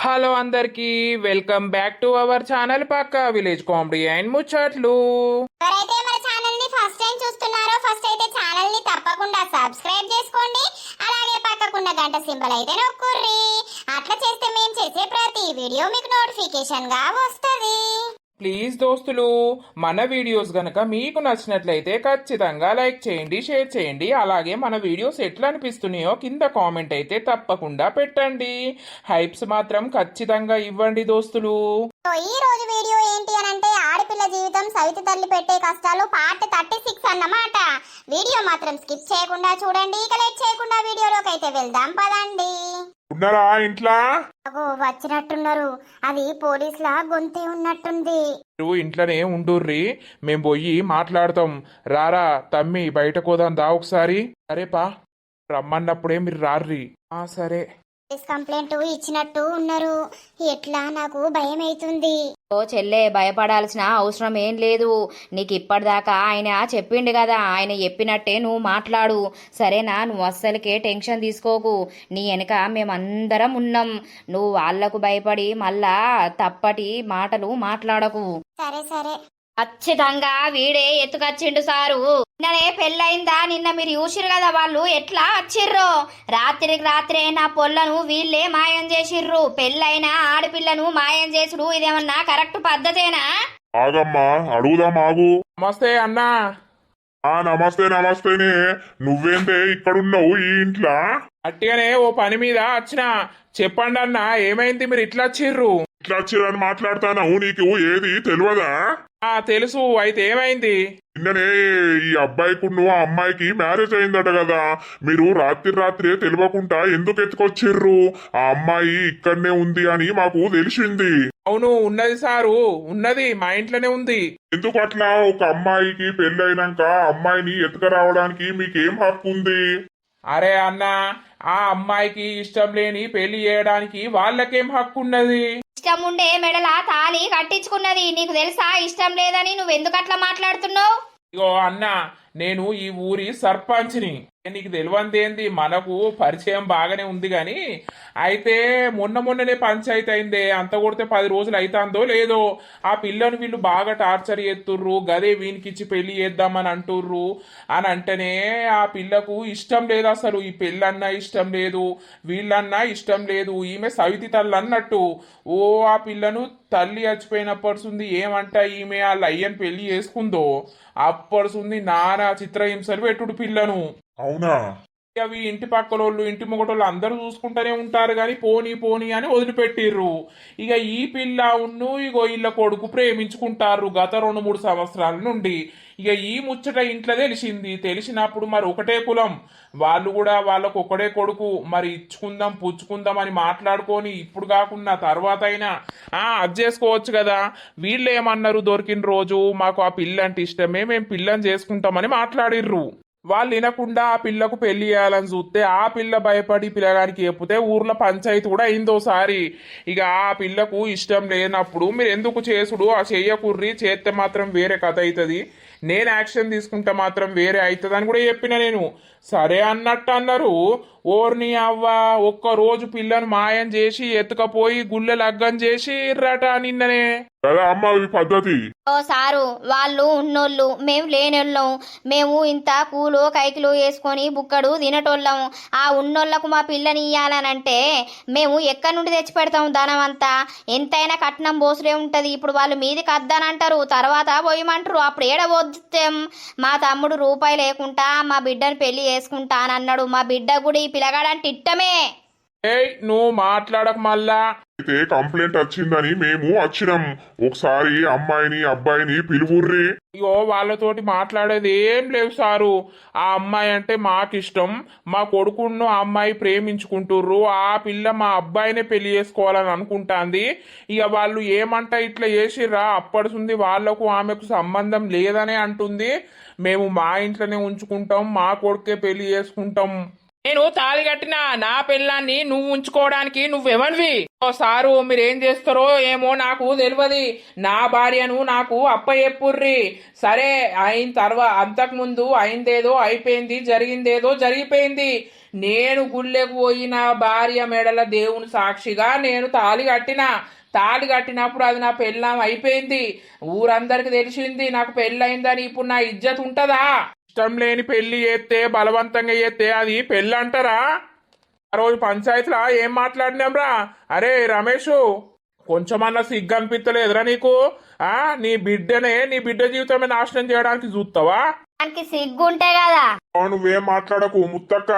Hello అందరికి welcome back to our channel పక్కా village comedy and ముచ్చట్లు. ఎవరైతే మన ఛానల్ ని ఫస్ట్ టైం చూస్తున్నారో ఫస్ట్ అయితే ఛానల్ ని తప్పకుండా సబ్స్క్రైబ్ చేసుకోండి. అలాగే పక్కకున్న గంట సింబల్ అయితే నొక్కుర్రి. అట్లా చేస్తే మేము చేసే ప్రతి వీడియో మీకు నోటిఫికేషన్ గా వస్తది. ప్లీజ్ దోస్తులు, మన వీడియోస్ గనక మీకు నచ్చినట్లయితే ఖచ్చితంగా లైక్ చేయండి, షేర్ చేయండి. అలాగే మన వీడియోస్ ఎట్లా అనిపిస్తున్నాయో కింద కామెంట్ అయితే తప్పకుండా పెట్టండి. హైప్స్ మాత్రం ఖచ్చితంగా ఇవ్వండి దోస్తులు. ఈ రోజు వీడియో ఏంటి అని అంటే ఆడపిల్ల జీవితం సవితి తల్లి పెట్టే కష్టాలు పార్ట్ 36 అన్నమాట. వీడియో మాత్రం స్కిప్ చేయకుండా చూడండి. ఇక లేట్ చేయకుండా వీడియోలోకి అయితే వెళ్దాం పదండి. ఉన్నారా ఇంట్లో? అగో వచ్చినట్టున్నారు. అది పోలీసుల గొంతే ఉన్నట్టుంది. మీరు ఇంట్లోనే ఉండుర్రి, మేం పోయి మాట్లాడతాం. రారా తమ్మి, బయట కోదాం దా ఒకసారి. సరేపా, రమ్మన్నప్పుడే మీరు రార్రి. సరే. కంప్లైంట్ ఇచ్చినట్టు ఉన్నారు. ఎట్లా నాకు భయం అవుతుంది. ఓ చెల్లె, భయపడాల్సిన అవసరం ఏం లేదు. నీకు ఇప్పటిదాకా ఆయన చెప్పిండు కదా, ఆయన చెప్పినట్టే నువ్వు మాట్లాడు సరేనా. నువ్వు అస్సలకే టెన్షన్ తీసుకోకు. నీ వెనక మేమందరం ఉన్నాం. నువ్వు వాళ్లకు భయపడి మళ్ళా తప్పటి మాటలు మాట్లాడకు. సరే సరే. ఖచ్చితంగా వీడే ఎత్తుకొచ్చిండు సారు. నిన్ననే పెళ్ళయిందా? నిన్న మీరు చూసిర్రు కదా వాళ్ళు ఎట్లా వచ్చిర్రో. రాత్రికి రాత్రే నా పొల్లను వీళ్ళే మాయం చేసిర్రు. పెళ్ళైన ఆడపిల్లను మాయం చేసుడు ఇదేమన్నా కరెక్ట్ పద్ధతేనా? ఆగమ్మా, అడుగుదాం ఆగు. నమస్తే అన్నా. నమస్తే నమస్తేనే. నువ్వేంటే ఇక్కడున్నావు ఈ ఇంట్లో? అట్టిగానే ఓ పని మీద వచ్చిన. చెప్పండి అన్నా, ఏమైంది? మీరు ఇట్లా వచ్చిర్రు? ఇట్లా వచ్చిరని మాట్లాడతాను. నీకు ఏది తెలియదా? తెలుసు. అయితే ఏమైంది? నిన్ననే ఈ అబ్బాయికి ఆ అమ్మాయికి మ్యారేజ్ అయిందట కదా. మీరు రాత్రే తెలియకుండా ఎందుకు ఎత్తుకొచ్చిర్రు? ఆ అమ్మాయి ఇక్కడనే ఉంది అని మాకు తెలిసింది. అవును, ఉన్నది సారు, ఉన్నది మా ఇంట్లోనే ఉంది. ఎందుకు అట్లా? ఒక అమ్మాయికి పెళ్ళైనాక అమ్మాయిని ఎత్తుకరావడానికి మీకేం హక్కు ఉంది? అరే అన్న, ఆ అమ్మాయికి ఇష్టం లేని పెళ్లి చేయడానికి వాళ్ళకేం హక్కు ఉన్నది? ఇష్టం ఉండే మెడల తాళి కట్టించుకున్నది. నీకు తెలుసా ఇష్టం లేదని? నువ్వెందుకు అట్లా మాట్లాడుతున్నావు? ఇగో అన్న, నేను ఈ ఊరి సర్పంచ్ని. నీకు తెలియందేంది, మనకు పరిచయం బాగానే ఉంది గాని, అయితే మొన్ననే పంచాయతీ అయిందే. అంత కొడితే 10 రోజులు అవుతుందో లేదో. ఆ పిల్లను వీళ్ళు బాగా టార్చర్ చేస్తుర్రు. గదే వీనికిచ్చి పెళ్లి చేద్దామని అంటుర్రు. అని అంటేనే ఆ పిల్లకు ఇష్టం లేదు అసలు. ఈ పెళ్ళన్నా ఇష్టం లేదు, వీళ్ళన్నా ఇష్టం లేదు. ఈమె సవితి తల్లి అన్నట్టు. ఓ ఆ పిల్లను తల్లి చచ్చిపోయినప్పటిసుంది ఏమంట ఈమె వాళ్ళ అయ్యని పెళ్లి చేసుకుందో అప్పటిసుంది నానా చిత్రహింసలు పెట్టుడు పిల్లను. అవునా? అవి ఇంటి పక్కలోళ్ళు ఇంటి ముంగటోళ్ళు అందరూ చూసుకుంటూనే ఉంటారు కానీ పోనీ అని వదిలిపెట్టిర్రు. ఇక ఈ పిల్ల ఇగో ఇళ్ళ కొడుకు ప్రేమించుకుంటారు గత 2-3 సంవత్సరాల నుండి. ఇక ఈ ముచ్చట ఇంట్లో తెలిసినప్పుడు మరి ఒకటే కులం వాళ్ళు కూడా, వాళ్ళకు ఒకడే కొడుకు, మరి ఇచ్చుకుందాం పుచ్చుకుందాం అని మాట్లాడుకొని ఇప్పుడు కాకుండా తర్వాత అయినా అది చేసుకోవచ్చు కదా. వీళ్ళు ఏమన్నారు, దొరికిన రోజు మాకు ఆ పిల్ల అంటే ఇష్టమే, మేము పిల్లని చేసుకుంటామని మాట్లాడిర్రు. వాళ్ళు వినకుండా ఆ పిల్లకు పెళ్లి చేయాలని చూస్తే ఆ పిల్ల భయపడి పిల్లగానికి చెప్తే ఊర్లో పంచాయతీ కూడా అయిందోసారి. ఇక ఆ పిల్లకు ఇష్టం లేనప్పుడు మీరు ఎందుకు చేసుడు, ఆ చెయ్యకుర్రి, చేస్తే మాత్రం వేరే కథ అవుతుంది, నేను యాక్షన్ తీసుకుంటే మాత్రం వేరే అవుతుంది అని కూడా చెప్పిన నేను. సరే అన్నట్టు అన్నారు. ఓర్ని అవ్వ, ఒక్కరోజు పిల్లను మాయం చేసి ఎత్తుకపోయి గుళ్ళె లగ్గం చేసి రట నిన్ననే. అమ్మ పద్ధతి. ఓ సారు, వాళ్ళు ఉన్నోళ్ళు, మేము లేనోళ్ళం. మేము ఇంత కూలో కైకిలో వేసుకొని బుక్కడు తినటోళ్ళం. ఆ ఉన్నోళ్లకు మా పిల్లని ఇయ్యాలనంటే మేము ఎక్కడి నుండి తెచ్చి పెడతాం ధనం అంతా? ఎంతైనా కట్నం బోసులే ఉంటది. ఇప్పుడు వాళ్ళు మీది కద్దానంటారు, తర్వాత పోయమంటారు. అప్పుడు ఏడబోద్దాం? మా తమ్ముడు రూపాయి లేకుండా మా బిడ్డను పెళ్లి చేసుకుంటా అని అన్నాడు. మా బిడ్డ కూడా ఈ పిల్లగాడంటే ఇట్టమే. ఏయ్, నువ్వు మాట్లాడక మళ్ళా. అయితే కంప్లైంట్ వచ్చిందని మేము వచ్చినాం. ఒకసారి అమ్మాయిని అబ్బాయిని పిలువుర్రి. ఇగో వాళ్ళతోటి మాట్లాడేది ఏం లేవు సారు. ఆ అమ్మాయి అంటే మాకిష్టం, మా కొడుకును ఆ అమ్మాయి ప్రేమించుకుంటుర్రు. ఆ పిల్ల మా అబ్బాయినే పెళ్లి చేసుకోవాలని అనుకుంటాంది. ఇక వాళ్ళు ఏమంట ఇట్లా చేసిర్రా, అప్పటిసుంది వాళ్లకు ఆమెకు సంబంధం లేదనే అంటుంది. మేము మా ఇంట్లోనే ఉంచుకుంటాం, మా కొడుకే పెళ్లి చేసుకుంటాం. నేను తాళి కట్టిన నా పిల్లాన్ని నువ్వు ఉంచుకోవడానికి నువ్వెవనివి? సారు, మీరేం చేస్తారో ఏమో నాకు తెలియదు. నా భార్యను నాకు అప్పచెప్పుర్రి. సరే అయిన తర్వాత, అంతకుముందు అయిందేదో అయిపోయింది, జరిగిందేదో జరిగిపోయింది. నేను గుళ్ళెకు పోయి నా భార్య మెడల దేవుని సాక్షిగా నేను తాళి కట్టినప్పుడు అది నా పెళ్ళాం అయిపోయింది. ఊరందరికి తెలిసింది నాకు పెళ్ళయిందని. ఇప్పుడు నా ఇజ్జత్ ఉంటదా? ఇష్టం లేని పెళ్లి చేస్తే బలవంతంగా చేస్తే అది పెళ్ళి అంటారా? ఆ రోజు పంచాయతీలో ఏం మాట్లాడినాంరా? అరే రమేష్, కొంచెమన్నా సిగ్గు అనిపించలేదురా నీకు? నీ బిడ్డ జీవితమే నాశనం చేయడానికి చూస్తావా? దానికి సిగ్గుంటే కదా. నువ్వేం మాట్లాడకు ముత్తక్క.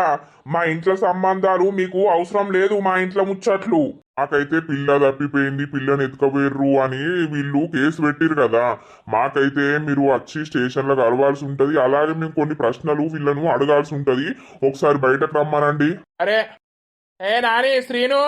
మా ఇంట్లో సంబంధాలు మీకు అవసరం లేదు. మా ఇంట్లో ముచ్చట్లు. మాకైతే పిల్ల తప్పిపోయింది, పిల్లని ఎత్తుకపోయిర్రు అని వీళ్ళు కేసు పెట్టిరు కదా. మాకైతే మీరు వచ్చి స్టేషన్లో కలవాల్సి ఉంటది. అలాగే మేము కొన్ని ప్రశ్నలు వీళ్ళను అడగాల్సి ఉంటది. ఒకసారి బయటకు రమ్మనండి. అరే నాని శ్రీను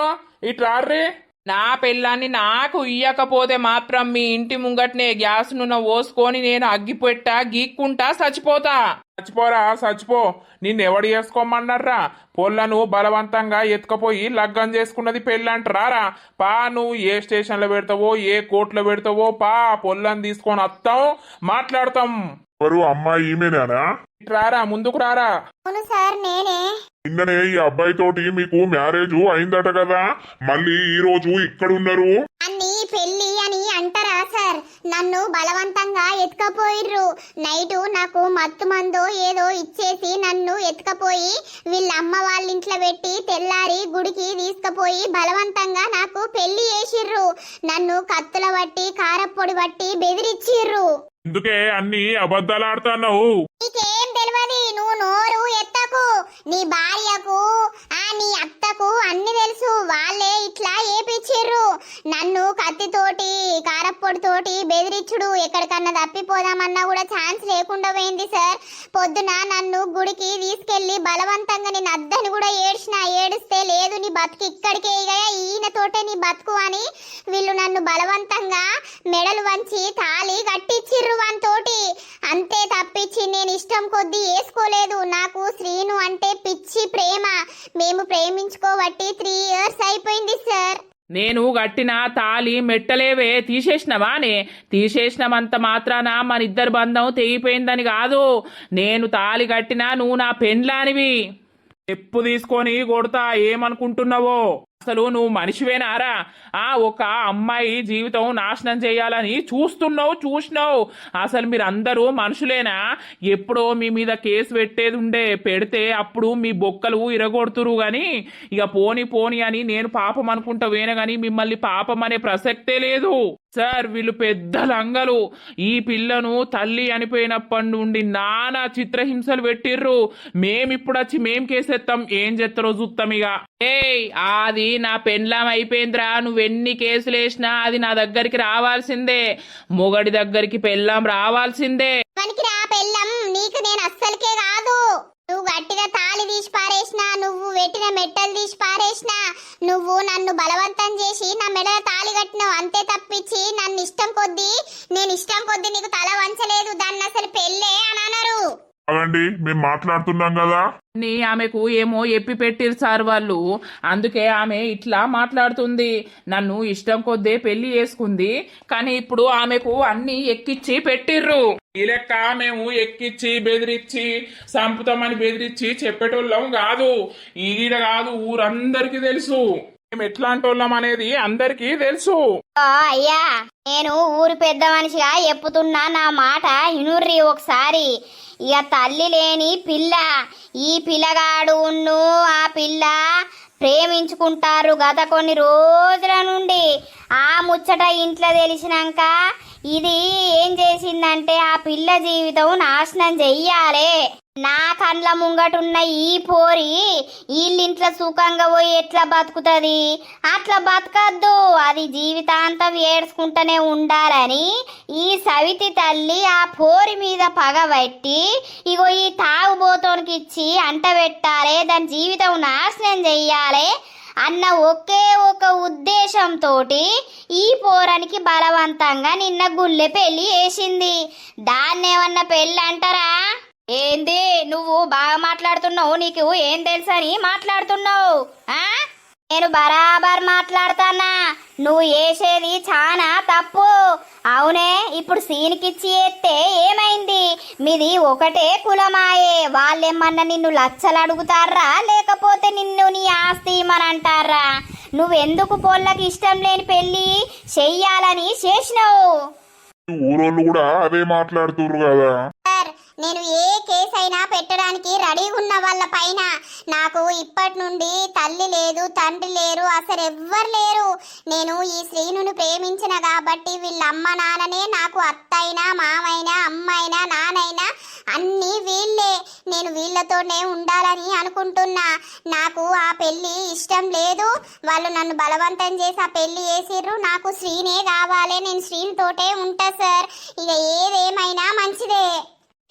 ఇట్రార్రీ. నా పెళ్ళాన్ని నాకు ఇయ్యకపోతే మాత్రం మీ ఇంటి ముంగట్నే గ్యాస్ నూనె పోసుకొని నేను అగ్గిపెట్టా గీక్కుంటా చచ్చిపో. నిన్నెవడు చేసుకోమన్నారా? పొల్లను బలవంతంగా ఎత్తుకపోయి లగ్గం చేసుకున్నది పెళ్ళంటారా? పా, నువ్వు ఏ స్టేషన్లో పెడతావో ఏ కోర్టులో పెడతావో పా, పొల్లను తీసుకొని వస్తాం, మాట్లాడతాం. ఎవరు అమ్మాయి? ఈమెనేనా? రారా, ముందుకు రారా. అవును సార్, నేనే. నిన్ననే ఈ అబ్బాయి తోటి మీకు మ్యారేజ్ అయిందట కదా, మళ్ళీ ఈ రోజు ఇక్కడున్నారు. అన్ని పెళ్లి అని అంటారా సార్? నన్ను బలవంతంగా ఎత్తుకపోయిర్రు. నైటు నాకు మత్తు మందో ఏదో ఇచ్చేసి నన్ను ఎత్తుకపోయి వీళ్ళ అమ్మ వాళ్ళ ఇంట్లో పెట్టి తెల్లారి గుడికి తీసుకుపోయి బలవంతంగా నాకు పెళ్లి చేసిర్రు. నన్ను కత్తుల బట్టి కారప్పొడి బట్టి బెదిరిచ్చిర్రు. ఎందుకే అన్ని అబద్ధాలు ఆడుతున్నావు? నీకేం తెలియదు, నువ్వు నోరు ఎత్తకు. నీ భార్యకు నీ అత్తకు అన్ని తెలుసు. వాళ్ళే ఇట్లా ఏపిచ్చిర్రు. నన్ను కత్తితోటి కారప్పొడితోటి బెదిరించుడు. ఎక్కడికన్నా తప్పిపోదామన్నా కూడా ఛాన్స్ లేకుండా పోయింది సార్. పొద్దున నన్ను గుడికి తీసుకెళ్లి బలవంతంగా నేను అద్దని కూడా ఏడిస్తే లేదు నీ బతుకు ఇక్కడికే, ఈయనతోటే నీ బతుకు అని వీళ్ళు నన్ను బలవంతంగా మెడలు వంచి తాళి కట్టిచ్చిర్రు వానితోటి. అంతే తప్పించి నేను ఇష్టం కొద్దీ వేసుకోలేదు. నాకు శ్రీను అంటే పిచ్చి ప్రేమ. మేము ప్రేమించుకోబట్టి 3 years అయిపోయింది సార్. నేను గట్టిన తాళి మెట్టలేవే తీసేసినవానే? తీసేసినమంత మాత్రాన మన ఇద్దరు బంధం తెగిపోయిందని కాదు. నేను తాళి కట్టినా నువ్వు నా పెండ్లానివి. ఎప్పు తీసుకొని కొడతా ఏమనుకుంటున్నావో? అసలు నువ్వు మనిషివేనారా? ఒక అమ్మాయి జీవితం నాశనం చేయాలని చూసినావు. అసలు మీరందరూ మనుషులేనా? ఎప్పుడో మీ మీద కేసు పెడితే అప్పుడు మీ బొక్కలు ఇరగొడుతురు గాని ఇక పోని అని నేను పాపం అనుకుంటా వేన గాని మిమ్మల్ని పాపం అనే ప్రసక్తే లేదు సార్. వీళ్ళు పెద్ద లంగలు. ఈ పిల్లను తల్లి అనిపోయినప్పటి నుండి నానా చిత్రహింసలు పెట్టిర్రు. మేమిప్పుడు వచ్చి మేం కేసెత్తాం, ఏం చేస్తారో చూస్తాం. ఇక అది నా పెండ్లాం అయిపోయిందిరా. నువ్వెన్ని కేసులు వేసినా అది నా దగ్గరికి రావాల్సిందే. మొగడి దగ్గరికి పెళ్ళాం రావాల్సిందే. పెళ్ళం నీకు నేను అస్సలకే కాదు. నువ్వు గట్టిగా తాళి తీసి పారేసినా, నువ్వు పెట్టిన మెట్టలు తీసి పారేసినా, నువ్వు నన్ను బలవంతం చేసి నా మెడల తాళి కట్టినావు. అంతే తప్పించి నన్ను నేను ఇష్టం కొద్దీ నీకు తల వంచలేదు. దాన్ని అసలు పెళ్ళే అని అన్నారు. అదండి మేము మాట్లాడుతున్నాం కదా. ఆమెకు ఏమో ఎప్పి పెట్టిరు సార్ వాళ్ళు. అందుకే ఆమె ఇట్లా మాట్లాడుతుంది. నన్ను ఇష్టం కొద్దే పెళ్లి చేసుకుంది, కానీ ఇప్పుడు ఆమెకు అన్ని ఎక్కిచ్చి పెట్టిర్రు. ఈ లెక్క మేము ఎక్కిచ్చి బెదిరించి సంపుతామని బెదిరించి చెప్పేటోళ్ళం కాదు. ఈడ కాదు, ఊరందరికీ తెలుసు మేము ఎట్లాంటి వాళ్ళం అనేది అందరికీ తెలుసు. అయ్యా, నేను ఊరు పెద్ద మనిషిగా చెప్పుతున్నా, నా మాట ఇనుర్రి ఒకసారి. ఇక తల్లి లేని పిల్ల, ఈ పిల్లగాడు ఆ పిల్ల ప్రేమించుకుంటారు గత కొన్ని రోజుల నుండి. ఆ ముచ్చట ఇంట్లో తెలిసినాక ఇది ఏం చేసిందంటే ఆ పిల్ల జీవితం నాశనం చెయ్యాలే. నా కండ్ల ముంగటున్న ఈ పోరి వీళ్ళింట్లో సుఖంగా పోయి ఎట్లా బతుకుతుంది? అట్లా బతకద్దు. అది జీవితాంతం ఏడ్చుకుంటూనే ఉండాలని ఈ సవితి తల్లి ఆ పోరి మీద పగబట్టి ఇగో ఈ తాగుబోతోనికి ఇచ్చి అంటబెట్టాలి, దాని జీవితం నాశనం చెయ్యాలి అన్న ఒకే ఒక ఉద్దేశంతో ఈ పోరానికి బలవంతంగా నిన్న గుళ్ళె పెళ్లి చేసింది. దాన్నేమన్నా పెళ్ళి అంటారా? ఏంది నువ్వు బాగా మాట్లాడుతున్నావు? నీకు ఏం తెలుసని మాట్లాడుతున్నావు? నేను బరాబర్ మాట్లాడతానా, నువ్వు చేసేది చాలా తప్పు. అవునే, ఇప్పుడు సీన్కిచ్చి ఎత్తే ఏమైంది? మీది ఒకటే కులమాయే. వాళ్ళేమన్నా నిన్ను లచ్చలు అడుగుతారా, లేకపోతే నిన్ను నీ ఆస్తి ఇమ్మనంటారా? నువ్వెందుకు పోళ్ళకి ఇష్టం లేని పెళ్ళి చెయ్యాలని చేసినావు? ఊరోళ్ళు కూడా అదే మాట్లాడుతుర్రు కదా. సార్, నేను ఏ కేసు అయినా పెట్టడానికి రెడీగా ఉన్న వాళ్ళ పైన. నాకు ఇప్పటి నుండి తల్లి లేదు, తండ్రి లేరు, అసలు ఎవ్వరు లేరు. నేను ఈ శ్రీనుని ప్రేమించిన కాబట్టి వీళ్ళ అమ్మ నాన్ననే నాకు అత్తైనా, మామైనా, అమ్మైనా, నానైనా అన్నీ వీళ్ళే. నేను వీళ్ళతోనే ఉండాలని అనుకుంటున్నా. నాకు ఆ పెళ్ళి ఇష్టం లేదు. వాళ్ళు నన్ను బలవంతం చేసి ఆ పెళ్లి చేసిర్రు. నాకు శ్రీనే కావాలి. నేను శ్రీనితోటే ఉంటా సార్. ఇక ఏదేమైనా మంచిదే.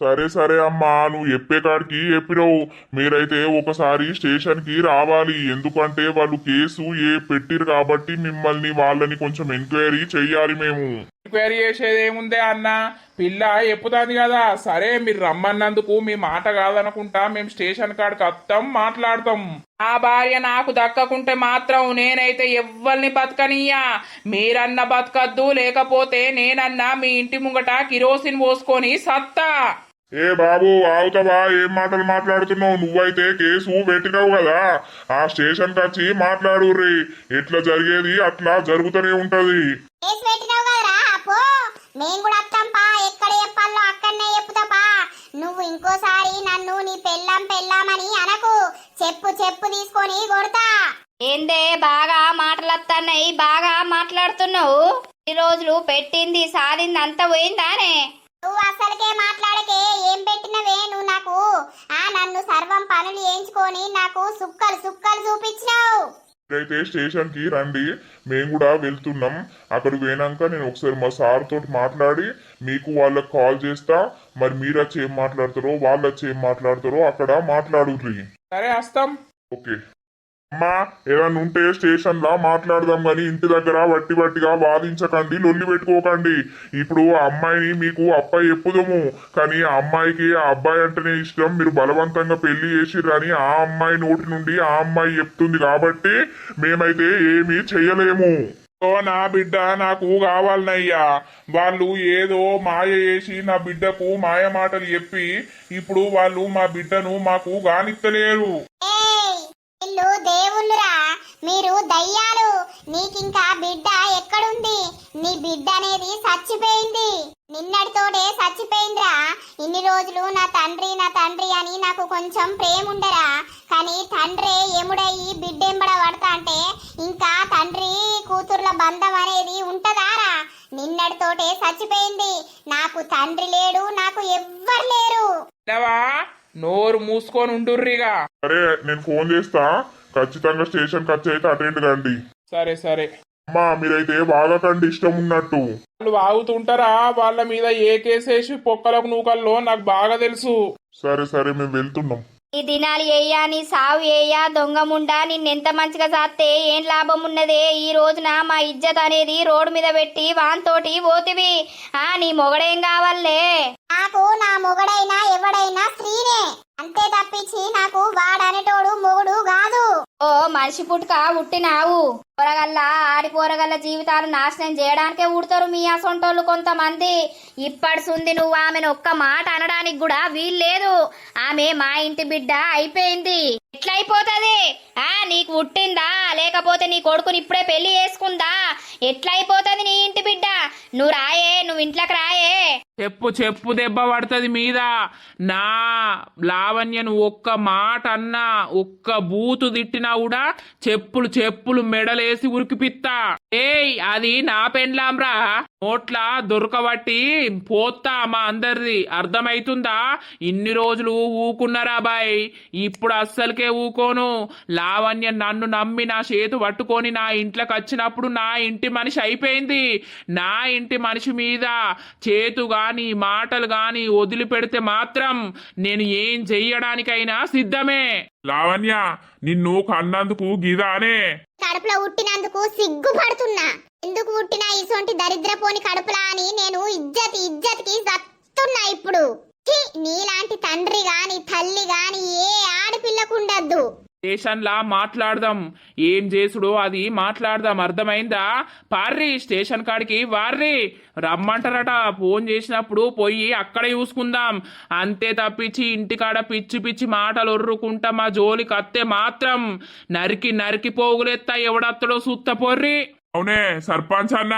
సరే సరే అమ్మా, నువ్వు చెప్పే కాడికి చెప్పినావు. మీరైతే ఒకసారి స్టేషన్ కి రావాలి. ఎందుకంటే వాళ్ళు కేసు పెట్టిరు కాబట్టి మిమ్మల్ని వాళ్ళని కొంచెం ఎంక్వైరీ చెయ్యాలి మేము. ఎంక్వైరీ చేసేది ఏముందే అన్న, పిల్ల చెప్పుతాంది కదా. సరే, మీరు రమ్మన్నందుకు మీ మాట కాదనుకుంటా మేము స్టేషన్ కాడికి వస్తాం, మాట్లాడతాం. ఆ భార్య నాకు దక్కకుంటే మాత్రం నేనైతే ఎవ్వరిని బతకనియ్యా. మీరన్నా బతకద్దు, లేకపోతే నేనన్నా మీ ఇంటి ముంగట కిరోసిన్ పోసుకొని సత్తా. ఏ బాబు ఆవుతావా? ఏం మాటలు మాట్లాడుతున్నావు? నువ్వైతే కేసు పెట్టినావు కదా, ఆ స్టేషన్ కి వచ్చి మాట్లాడుర్రి. ఎట్లా జరిగేది అట్లా జరుగుతూనే ఉంటది. కేసు పెట్టినావు కదరా, అప్పో మేము కూడా వస్తాం పా. ఎక్కడ చెప్పాలో అక్కడనే చెప్పుతాపా. నువ్వు ఇంకోసారి నన్ను నీ పెళ్ళామని అనకు. చెప్పు తీసుకొని కొడతా. ఏందే బాగా మాటలత్తన్నాయి, బాగా మాట్లాడుతున్నావు. ఈ రోజులు పెట్టింది సాధింది అంత పోయిందానే? నువ్వు అసలుకే మాట్లాడకే. ఏం పెట్టినవే నువ్వు నాకు? నన్ను సర్వం పనులు చేయించుకొని నాకు సుక్కలు చూపించినావు. మీరైతే స్టేషన్ కి రండి, మేము కూడా వెళ్తున్నాం. అక్కడికి పోయినాక నేను ఒకసారి మా సార్ తోటి మాట్లాడి మీకు వాళ్ళకి కాల్ చేస్తా. మరి మీరు వచ్చి ఏం మాట్లాడతారో, వాళ్ళు వచ్చి ఏం మాట్లాడతారో అక్కడ మాట్లాడుర్రి. సరే, వస్తాం. ఓకే అమ్మా, ఏదన్నా ఉంటే స్టేషన్ లా మాట్లాడదాం గాని ఇంటి దగ్గర వట్టిగా వాదించకండి, లొల్లి పెట్టుకోకండి. ఇప్పుడు ఆ అమ్మాయిని మీకు అబ్బాయి చెప్పుదాము, కానీ ఆ అమ్మాయికి ఆ అబ్బాయి అంటేనే ఇష్టం. మీరు బలవంతంగా పెళ్లి చేసిర్రని ఆ అమ్మాయి నోటి నుండి ఆ అమ్మాయి చెప్తుంది కాబట్టి మేమైతే ఏమీ చెయ్యలేము. ఓ నా బిడ్డ నాకు కావాలనయ్యా. వాళ్ళు ఏదో మాయ చేసి నా బిడ్డకు మాయ మాటలు చెప్పి ఇప్పుడు వాళ్ళు మా బిడ్డను మాకు గానిత్తలేరు. వీళ్ళు దేవుళ్ళురా, మీరు దయ్యాలు. నీకింకా బిడ్డ ఎక్కడుంది? నీ బిడ్డ అనేది చచ్చిపోయింది. నిన్నటితోటే చచ్చిపోయిందిరా. ఇన్ని రోజులు నా తండ్రి అని నాకు కొంచెం ప్రేమ ఉండరా, కానీ తండ్రి ఎముడయ్యి బిడ్డెంబడ పడతా అంటే ఇంకా తండ్రి కూతుర్ల బంధం అనేది ఉంటదారా? నిన్నటితోటే చచ్చిపోయింది. నాకు తండ్రి లేడు, నాకు ఎవ్వరు లేరు. నోరు మూసుకొని ఉండుర్రిగా. సరే, నేను ఫోన్ చేస్తా. ఖచ్చితంగా స్టేషన్ ఖర్చు అయితే అటెండ్ కండి. సరే సరే. అమ్మా, మీరైతే వాగకండి ఇష్టం ఉన్నట్టు. వాళ్ళు వాగుతుంటారా? వాళ్ళ మీద ఏ కేసేసి పొక్కలకు నూకల్లో నాకు బాగా తెలుసు. సరే సరే, మేము వెళ్తున్నాం. ఈ దినాలు ఏయ్యా, నీ సావు ఏయ్యా, దొంగముండా, నిన్నెంత మంచిగా సాస్తే ఏం లాభం ఉన్నదే? ఈ రోజున మా ఇజ్జత్ అనేది రోడ్డు మీద పెట్టి వాంతోటి పోతివి. నీ మొగడేం కావాలే? నాకు నా మొగడైనా ఎవడైనా స్త్రీనే, అంతే తప్పించి నాకు వాడనేటోడు మొగుడు కాదు. ఓ మనిషి పుట్టుక ఉట్టినావు. పోరగల్ల ఆడిపోరగల్ల జీవితాలు నాశనం చేయడానికే ఊడతారు మీ అసొంటోళ్ళు కొంతమంది. ఇప్పటి సుంది నువ్వు ఆమెను ఒక్క మాట అనడానికి కూడా వీల్లేదు. ఆమె మా ఇంటి బిడ్డ అయిపోయింది. ఎట్లయిపోతుంది? నీకు పుట్టిందా, లేకపోతే నీ కొడుకుని ఇప్పుడే పెళ్లి చేసుకుందా? ఎట్లయిపోతుంది నీ ఇంటి బిడ్డ? నువ్వు రాయే, నువ్వు ఇంట్లోకి రాయే. చెప్పు దెబ్బ పడుతుంది మీద. నా లావణ్యను ఒక్క మాట అన్నా, ఒక్క బూతు తిట్టినా కూడా చెప్పులు మెడలేసి ఉరికిపిత్తా. అది నా పెండ్లాంరా. నోట్ల దొరకబట్టి పోతా మా అందరిది. అర్థమైతుందా? ఇన్ని రోజులు ఊకున్నారా బాయ్, ఇప్పుడు అస్సలకే ఊకోను. లావణ్య నన్ను నమ్మి నా చేతు పట్టుకొని నా ఇంట్లోకి వచ్చినప్పుడు నా ఇంటి మనిషి అయిపోయింది. నా ఇంటి మనిషి మీద చేతు గాని మాటలు గాని వదిలిపెడితే మాత్రం నేను ఏం చెయ్యడానికైనా సిద్ధమే. లావణ్య, నిన్ను కన్నందుకు గీదానే. కడుపులో ఉట్టినందుకు సిగ్గుపడుతున్నా. ఎందుకు పుట్టినా ఇసొంటి దరిద్రపోని కడుపులా అని నేను ఇజ్జతికి సత్తున్నా ఇప్పుడు. నీలాంటి తండ్రి గాని తల్లి గాని ఏ ఆడపిల్లకు ఉండద్దు. స్టేషన్లా మాట్లాడదాం, ఏం చేసుడో అది మాట్లాడదాం, అర్థమైందా? పార్రి స్టేషన్ కాడికి వార్రి, రమ్మంటారట. ఫోన్ చేసినప్పుడు పోయి అక్కడ చూసుకుందాం, అంతే తప్పించి ఇంటికాడ పిచ్చి పిచ్చి మాటలు ఒర్రుకుంటా మా జోలికి అత్తే మాత్రం నరికి నరికి పోగులెత్తా, ఎవడత్తడో సుత్త పొర్రి. అవునే సర్పంచ్ అన్న,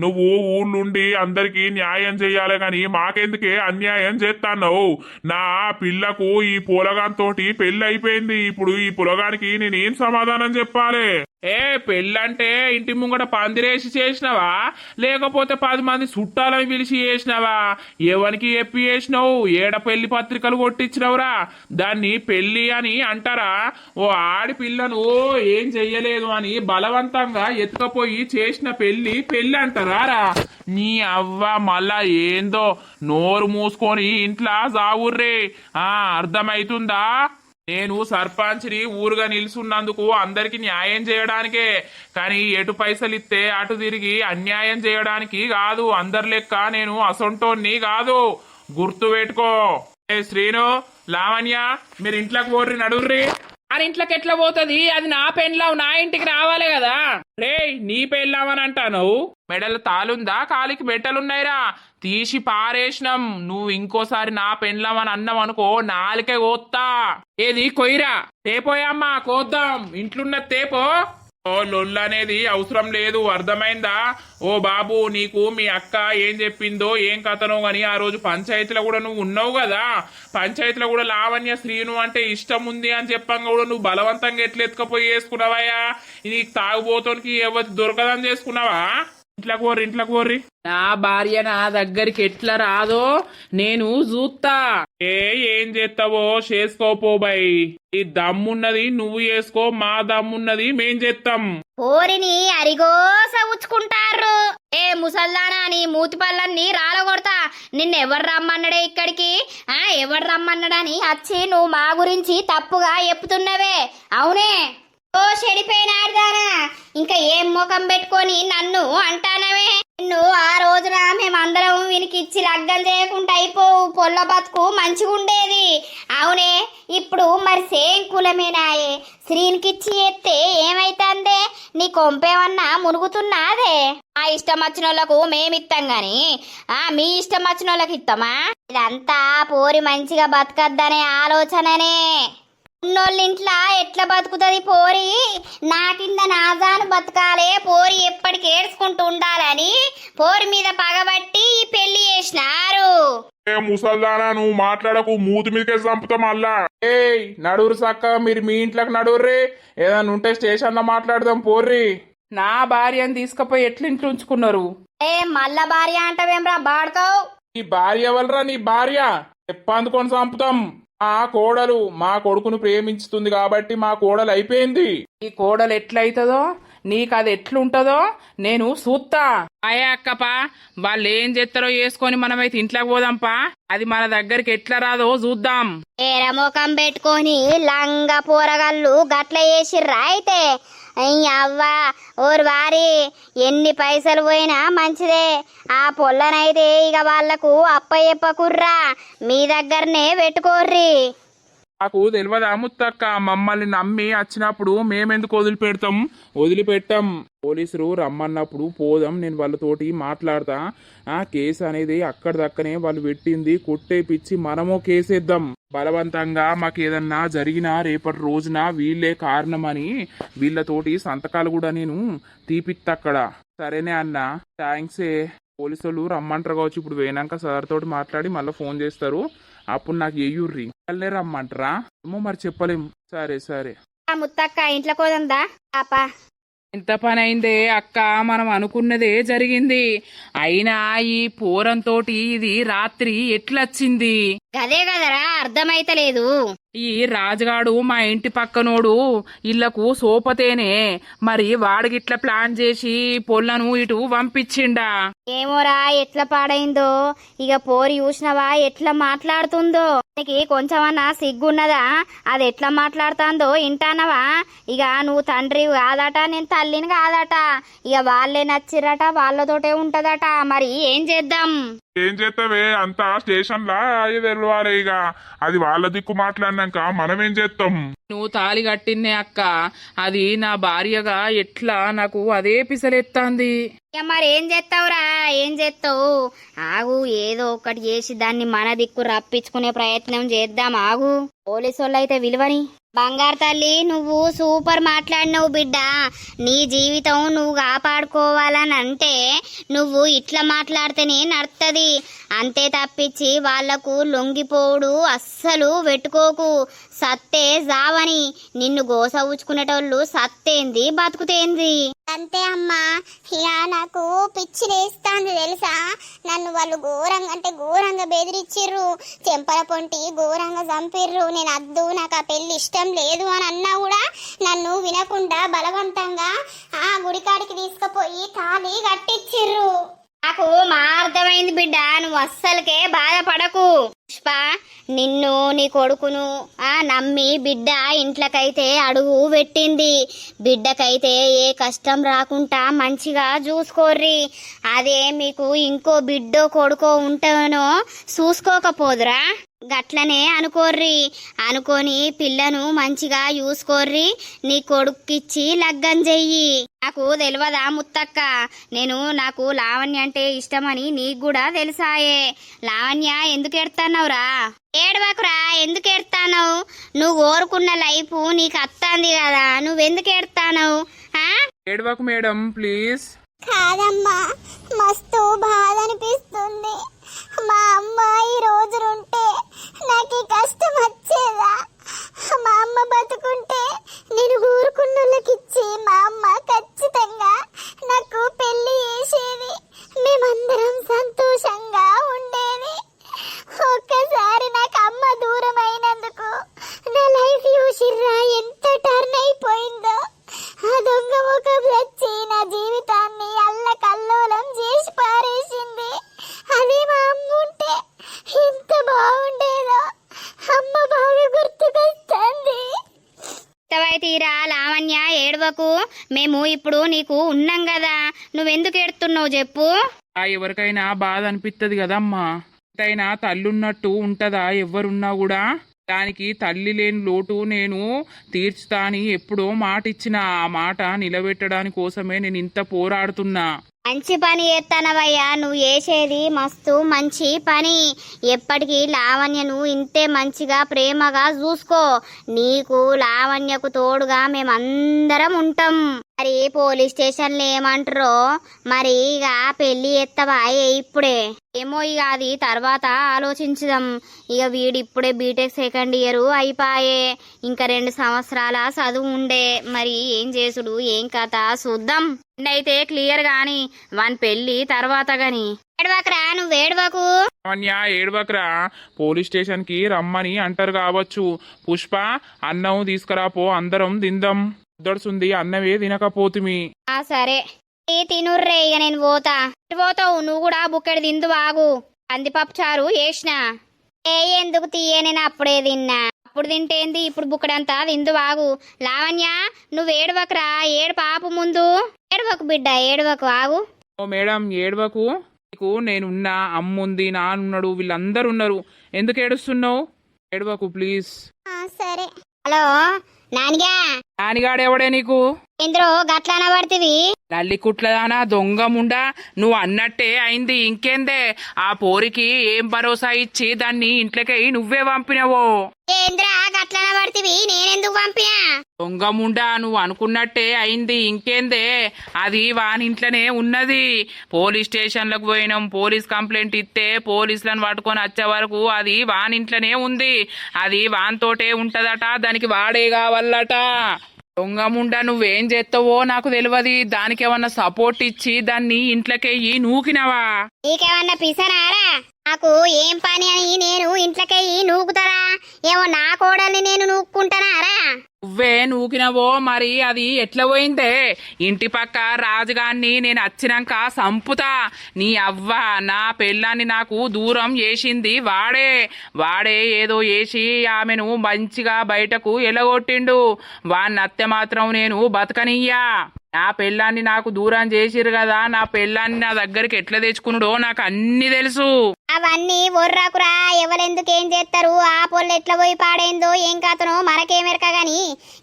నువ్వు ఊళ్ళుండి అందరికి న్యాయం చెయ్యాలి గాని మాకెందుకే అన్యాయం చేస్తాన్నావు? నా పిల్లకు ఈ పొలగాంతోటి పెళ్లి అయిపోయింది, ఇప్పుడు ఈ పొలగానికి నేనేం సమాధానం చెప్పాలి? ఏ పెళ్ళంటే ఇంటి ముంగట పందిరేసి చేసినావా, లేకపోతే 10 మంది చుట్టాలని పిలిచి చేసినావా? ఎవరికి చెప్పి చేసినావు? ఏడ పెళ్లి పత్రికలు కొట్టించినవురా? దాన్ని పెళ్లి అని అంటారా? ఓ ఆడిపిల్లను ఏం చెయ్యలేదు అని బలవంతంగా ఎత్తుకపోయి చేసిన పెళ్లి పెళ్లి అంటారా? నీ అవ్వ మళ్ళా ఏందో నోరు మూసుకొని ఇంట్లో జావుర్రే. అర్థమైతుందా? నేను సర్పంచ్ని ఊరుగా నిలుచున్నందుకు అందరికి న్యాయం చేయడానికే, కానీ ఎటు పైసలు ఇస్తే అటు తిరిగి అన్యాయం చేయడానికి కాదు. అందరి లెక్క నేను అసొంటోన్ని కాదు, గుర్తు పెట్టుకో. ఏ శ్రీను, లావణ్య, మీరు ఇంట్లోకి పోర్రి, నడుర్రి. అని ఇంట్లోకి ఎట్లా పోతుంది? అది నా పెళ్ళావు, నా ఇంటికి రావాలి కదా. రే నీ పెళ్ళామని అంటాను, మెడల తాలుందా, కాలికి మెట్టలున్నాయిరా, తీసి పారేసినాం. నువ్వు ఇంకోసారి నా పెళ్ళామని అన్నాం అనుకో, నాలుకే కోత్తా. ఏది కొయ్యరా? తేపోయమ్మా కోద్దాం, ఇంట్లున్న తేపో. ఓ లొల్లనేది అవసరం లేదు, అర్థమైందా? ఓ బాబు, నీకు మీ అక్క ఏం చెప్పిందో ఏం కథనో గాని ఆ రోజు పంచాయతీలో కూడా నువ్వు ఉన్నావు కదా, పంచాయతీలో కూడా లావణ్య శ్రీను అంటే ఇష్టం ఉంది అని చెప్పంగా కూడా నువ్వు బలవంతంగా ఎట్లా ఎత్తుకపోయి చేసుకున్నావయ్యా? నీకు తాగుబోతోనికి ఎవరు దొరకదని చేసుకున్నావా? ఇంట్లోకి పోర్రి, ఇంట్లోకి పోర్రి. నా భార్య నా దగ్గరికి ఎట్లా రాదో నేను చూస్తా. ఏం చేస్తావో చేసుకోపోబాయ్, ఈ దమ్మున్నది నువ్వు చేసుకో, మా దమ్మున్నది మేం చేస్తాం. పోరిని అరిగోస ఉచ్చుకుంటారు. ఏ ముసల్దానా, నీ మూతి పళ్ళన్ని రాలగొడతా. నిన్నెవరు రమ్మన్నాడే ఇక్కడికి? ఎవరు రమ్మన్నాడని వచ్చి నువ్వు మా గురించి తప్పుగా చెప్తున్నవే, అవునే? ఓ చెడిపోయినాడుదానా, ఇంకా ఏం ముఖం పెట్టుకొని నన్ను అంటానవే? నిన్ను ఆ రోజున మేమందరం వీనికి ఇచ్చి లగ్గం చేయకుండా అయిపోవు, పొల్ల బతుకు మంచిగుండేది. అవునే, ఇప్పుడు మరి సేమ్ కులమేనాయే, శ్రీనికిచ్చి ఎత్తే ఏమైతుందే? నీ కొంపేమన్నా మునుగుతున్నాదే? ఆ ఇష్టం వచ్చిన వాళ్ళకు మేమిస్తాం గాని మీ ఇష్టం వచ్చిన వాళ్ళకి ఇస్తామా? ఇదంతా పోరి మంచిగా బతకద్దనే ఆలోచననే. ఉన్నోళ్ళింట్లా ఎట్లా బతుకుతుంది పోరి? నా కింద నాజాను బతకాలే, పోరి ఎప్పటికి ఏడ్చుకుంటూ ఉండాలని పోరి మీద పగబట్టి ఈ పెళ్లి చేసినారు. ఏ ముసల్దానా, నువ్వు మాట్లాడకు, మూతి మీదకే చంపుతా మళ్ళా. ఏయ్ నడురు సక్క, మీరు మీ ఇంట్లోకి నడుర్రి, ఏదన్నా ఉంటే స్టేషన్ లో మాట్లాడదాం పోర్రి. నా భార్యను తీసుకుపోయి ఎట్లా ఇంట్లో ఉంచుకున్నారు? మళ్ళా భార్య అంటవేమ్రా బాడుకోవు? నీ భార్య వలరా? నీ భార్య ఎప్పందుకొని చంపుతాం. మా కోడలు మా కొడుకును ప్రేమించుతుంది కాబట్టి మా కోడలు అయిపోయింది. ఈ కోడలు ఎట్లయితుందో, నీకు అది ఎట్లుంటదో నేను చూస్తా. అయ్యా అక్కపా, వాళ్ళు ఏం చేస్తారో చేసుకొని మనమైతే ఇంట్లోకి పోదాంపా, అది మన దగ్గరికి ఎట్లా రాదో చూద్దాం. ఏరమోకం పెట్టుకొని లంగా పోరగాళ్ళు గట్ల చేసిర్రా అయితే? అవ్వా ఓరు వారి, ఎన్ని పైసలు పోయినా మంచిదే, ఆ పొల్లనైతే ఇక వాళ్లకు అప్ప చెప్పకుర్రా, మీ దగ్గరనే పెట్టుకోర్రి. నాకు తెలియదా ముత్తక్క, మమ్మల్ని నమ్మి వచ్చినప్పుడు మేమెందుకు వదిలిపెట్టాం. పోలీసులు రమ్మన్నప్పుడు పోదాం, నేను వాళ్ళతోటి మాట్లాడతా. ఆ కేసు అనేది అక్కడిదక్కనే వాళ్ళు పెట్టింది కొట్టేపిచ్చి మనమో కేసేద్దాం. బలవంతంగా మాకు ఏదన్నా జరిగినా రేపటి రోజున వీళ్ళే కారణమని వీళ్ళతోటి సంతకాలు కూడా నేను తీపిత్తక్కడ. సరేనే అన్న, థ్యాంక్సే. పోలీసులు రమ్మంటారు కావచ్చు, ఇప్పుడు పోయినాక సార్ తోటి మాట్లాడి మళ్ళీ ఫోన్ చేస్తారు, అప్పుడు నాకు ఎయ్యుర్రి. వాళ్ళే రమ్మంటారా ఏమో మరి చెప్పలేము. సరే సరే ముత్తక్క ఇంట్లో కోదందా పాపా? ఇంత పని అయిందే అక్క, మనం అనుకున్నదే జరిగింది. అయినా ఈ పోరంతోటి ఇది రాత్రి ఎట్లొచ్చింది? గదే కదరా అర్థమైతలేదు. ఈ రాజుగాడు మా ఇంటి పక్కనోడు ఇళ్లకు సోపతేనే, మరి వాడిగిట్లా ప్లాన్ చేసి పొల్లను ఇటు పంపించిండా? ఏమోరా ఎట్లా పాడైందో. ఇక పోరి చూసినవా ఎట్లా మాట్లాడుతుందో? నీకు కొంచెమన్నా సిగ్గున్నదా? అది ఎట్లా మాట్లాడుతుందో ఇంటానవా? ఇక నువ్వు తండ్రి కాదట, నేను తల్లిని కాదట, ఇక వాళ్ళే నచ్చిరట, వాళ్ళతోటే ఉంటదట. మరి ఏం చేద్దాం? ఏం చేస్తావే అంతా స్టేషన్ లా తెలవాలి ఇక అది వాళ్ళ దిక్కు మాట్లాడినాక మనం ఏం చేస్తాం. నువ్వు తాళి కట్టిన్నే అక్క, అది నా భార్యగా ఎట్లా నాకు అదే పిసలెత్తాంది. ఇక మరి ఏం చేస్తావురా, ఏం చేస్తావు? ఆగు, ఏదో ఒకటి చేసి దాన్ని మన దిక్కు రప్పించుకునే ప్రయత్నం చేద్దాం. ఆగు, పోలీసు వాళ్ళు అయితే విలువని. బంగారు తల్లి, నువ్వు సూపర్ మాట్లాడినవు బిడ్డ. నీ జీవితం నువ్వు కాపాడుకోవాలని అంటే నువ్వు ఇట్లా మాట్లాడితేనే నడుతుంది. అంతే తప్పించి వాళ్లకు లొంగిపోవుడు అస్సలు పెట్టుకోకు. సత్తే జావని, నిన్ను గోస ఊచుకునేటోళ్ళు సత్తేంది బతుకుతేంది. అంతే అమ్మా, ఇక నాకు పిచ్చి లేస్తాంది తెలుసా. నన్ను వాళ్ళు ఘోరంగా అంటే ఘోరంగా బెదిరిచ్చిర్రు, చెంపల పొంటి ఘోరంగా చంపిర్రు. నేను అద్దు, నాకు ఆ పెళ్లి ఇష్టం లేదు అని అన్నా కూడా నన్ను వినకుండా బలవంతంగా ఆ గుడికాడికి తీసుకుపోయి తాళి కట్టిచ్చిర్రు. నాకు మా అర్థమైంది బిడ్డ, నువ్వు అస్సలకే బాధపడకు. పుష్ప, నిన్ను నీ కొడుకును నమ్మి బిడ్డ ఇంట్లోకైతే అడుగు పెట్టింది. బిడ్డకైతే ఏ కష్టం రాకుండా మంచిగా చూసుకోర్రి. అదే మీకు ఇంకో బిడ్డో కొడుకో ఉంటేనో చూసుకోకపోదురా, గట్లనే అనుకోర్రి. అనుకొని పిల్లను మంచిగా చూసుకోర్రి. నీ కొడుక్కిచ్చి లగ్గం చెయ్యి. నాకు తెలియదా ముత్తక్క, నాకు లావణ్య అంటే ఇష్టమని నీకు కూడా తెలుసాయే. లావణ్య ఎందుకు ఎడతానవురా? ఏడవకురా, ఎందుకు ఎడతానవు? నువ్వు కోరుకున్న లైఫ్ నీకు అత్తాంది కదా, నువ్వెందుకు ఎడతానవు? ఏడవకు మేడం ప్లీజ్. కాదమ్మా, మస్తు బాధ అనిపిస్తుంది. మా అమ్మ ఈ రోజులుంటే నాకు ఈ కష్టం వచ్చేదా? మా అమ్మ బతుకుంటే నేను ఊరుకున్నోళ్ళకిచ్చి మా అమ్మ ఖచ్చితంగా నాకు పెళ్లి చేసేది. మేమందరం సంతోషంగా ఉండేది. ఒక్కసారి నాకు అమ్మ దూరం అయినందుకు నా లైఫ్ చూసిర్రా ఎంత టర్న్ అయిపోయిందో. ఆ దొంగ ముఖం వచ్చి నా జీవితాన్ని అల్లకల్లోలం చేసి పారేసింది. అది మా అమ్మ ఉంటే ఎంత బాగుండేదో. అమ్మ బాగా గుర్తుకొస్తుంది. తీరా లావణ్య, ఏడవకు. మేము ఇప్పుడు నీకు ఉన్నాం కదా, నువ్వెందుకు ఏడుతున్నావు చెప్పు. ఎవరికైనా బాధ అనిపిస్తుంది కదమ్మా. ఎంతైనా తల్లున్నట్టు ఉంటదా ఎవ్వరున్నా కూడా? దానికి తల్లి లేని లోటు నేను తీర్చుతా అని ఎప్పుడో మాట ఇచ్చిన. ఆ మాట నిలబెట్టడానికి కోసమే నేను ఇంత పోరాడుతున్నా. మంచి పని చేస్తానవయ్యా, నువ్వు చేసేది మస్తు మంచి పని. ఎప్పటికీ లావణ్యను ఇంతే మంచిగా ప్రేమగా చూసుకో. నీకు లావణ్యకు తోడుగా మేమందరం ఉంటాం. మరి పోలీస్ స్టేషన్లో ఏమంటారో మరి. ఇక పెళ్లి ఎత్తవా ఇప్పుడే? ఏమో, ఇక అది తర్వాత ఆలోచించుదాం. ఇక వీడిప్పుడే బీటెక్ సెకండ్ ఇయర్ అయిపోయే, ఇంకా 2 సంవత్సరాల చదువు ఉండే. మరి ఏం చేసుడు ఏం కథ చూద్దాం. అయితే క్లియర్ గాని వాని పెళ్లి తర్వాత గాని. ఏడవకరా, నువ్వు ఏడవకు. ఏడవకరా, పోలీస్ స్టేషన్ కి రమ్మని అంటారు కావచ్చు. పుష్ప, అన్నం తీసుకురాపో, అందరం తిందాం. దొడుసుంది, అన్నమే తినకపోతుమి. సరే తినుర్రే, ఇక నేను పోతా. పోతావు నువ్వు కూడా, బుక్కెడు తిందు ఆగు. కందిపప్పు చారు వేసిన. ఎందుకు తీయే, నేను అప్పుడే తిన్నా. అప్పుడు తింటేంది, ఇప్పుడు బుక్కడంతా తిందు ఆగు. లావణ్య, నువ్వు ఏడవకరా, ఏడు పాపు ముందు. ఏడవకు బిడ్డ, ఏడవకు, ఆగు. ఓ మేడం, ఏడవకు. నీకు నేనున్నా, అమ్ముంది, నాన్నున్నాడు, వీళ్ళందరూ ఉన్నారు. ఎందుకు ఏడుస్తున్నావు? ఏడవకు ప్లీజ్. సరే. హలో నానిగా. నానిగాడెవడే నీకు? ఇంద్రో గట్లన పడుతుంది. నల్లి కుట్లదానా, దొంగ ముండా, నువ్వు అన్నట్టే అయింది. ఇంకేందే, ఆ పోరికి ఏం భరోసా ఇచ్చి దాన్ని ఇంట్లోకి నువ్వే పంపినవో? ఏంద్రా గట్లన పడుతుంది, నేనెందుకు పంపినా? దొంగ ముండా, నువ్వు అనుకున్నట్టే అయింది. ఇంకేందే, అది వానింట్లోనే ఉన్నది. పోలీస్ స్టేషన్లకు పోయినాం, పోలీస్ కంప్లైంట్ ఇస్తే పోలీసులను పట్టుకొని వచ్చే వరకు అది వానింట్లోనే ఉంది. అది వానితోటే ఉంటదట, దానికి వాడే కావాలట. దొంగ ముండా, నువ్వేం చేస్తావో నాకు తెలియదు. దానికి ఏమన్నా సపోర్ట్ ఇచ్చి దాన్ని ఇంట్లోకెయ్యి నూకినవా? నీకేమన్నా పిసనారా? నాకు ఏం పని అని నేను ఇంట్లోకెయ్యి నూకుతారా? ఏమో నా కోడల్ని నేను నూక్కుంటానారా? నువ్వే నూకినవో మరి. అది ఎట్లా పోయిందే? ఇంటి పక్క రాజుగాన్ని నేను వచ్చినాక సంపుతా. నీ అవ్వ నా పెళ్ళాన్ని నాకు దూరం చేసింది వాడే ఏదో చేసి ఆమెను మంచిగా బయటకు ఎలగొట్టిండు. వాన్నత్తె మాత్రం నేను బతకనియ్యా. నా పెళ్ళాన్ని నాకు దూరం చేసిరు కదా, నా పెళ్ళాన్ని నా దగ్గరికి ఎట్లా తెచ్చుకున్నాడో నాకు అన్ని తెలుసు. అవన్నీ ఒర్రాకురా, ఎవరెందుకేం చేస్తారు, ఆ పొల్లు ఎట్లా పోయి పాడైందో ఏం కథనో మనకేమెరక గాని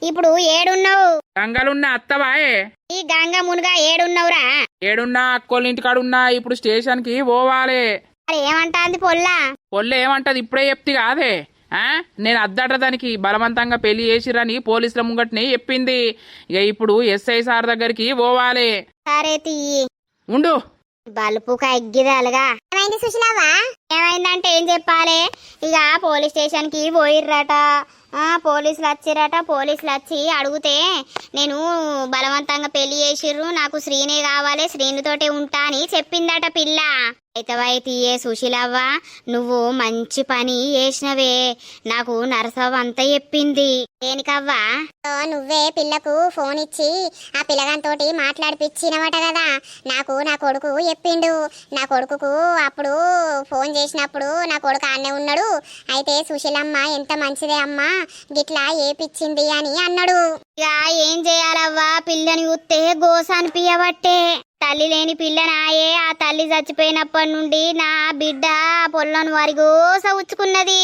ఇప్పుడు ఏడున్నావు? గంగలున్న అత్తవాయే. ఈ గంగ మునుగా ఏడున్నావురా? ఏడున్నా అక్కోళ్ళ ఇంటికాడున్నా. ఇప్పుడు స్టేషన్ కి పోవాలి. మరి ఏమంటాంది పొల్లా? పొల్ల ఏమంటది ఇప్పుడే చెప్తి కాదే. నేను అద్దట దానికి బలవంతంగా పెళ్లి చేసిరని పోలీసుల ముంగట్ని చెప్పింది. ఇక ఇప్పుడు ఎస్ఐ సార్ దగ్గరికి పోవాలి. సరే తీయి. ఉండు. బలుపు కగ్గిదాలుగా ఏమైంది సుశీలవ్వ? ఏమైందంటే ఏం చెప్పాలి? ఇక పోలీస్ స్టేషన్ కి పోయిర్రట. పోలీసులు వచ్చిరట. పోలీసులు వచ్చి అడిగితే నేను బలవంతంగా పెళ్లి చేసిర్రు, నాకు శ్రీనే కావాలి, శ్రీనితోటే ఉంటా అని చెప్పిందట పిల్ల. అయితే సుశీలవ్వ, నువ్వు మంచి పని చేసినవే. నాకు నరసవ్వ అంతా చెప్పింది. దేనికవ్వా? నువ్వే పిల్లకు ఫోన్ ఇచ్చి ఆ పిల్లగాంతోటి మాట్లాడిపిచ్చినవట కదా. నాకు నా కొడుకు చెప్పిండు. నా కొడుకుకు అప్పుడు ఫోన్ చేసినప్పుడు నా కొడుకు ఆన్నే ఉన్నాడు. అయితే సుశీలమ్మ ఎంత మంచిదే అమ్మా, గిట్లా ఏపిచ్చింది అని అన్నాడు. ఇక ఏం చేయాలవ్వా, పిల్లని చూస్తే గోస అనిపించబట్టే. తల్లి లేని పిల్లనాయే. ఆ తల్లి చచ్చిపోయినప్పటి నుండి నా బిడ్డ పొల్లను వారి గోస ఉచ్చుకున్నది.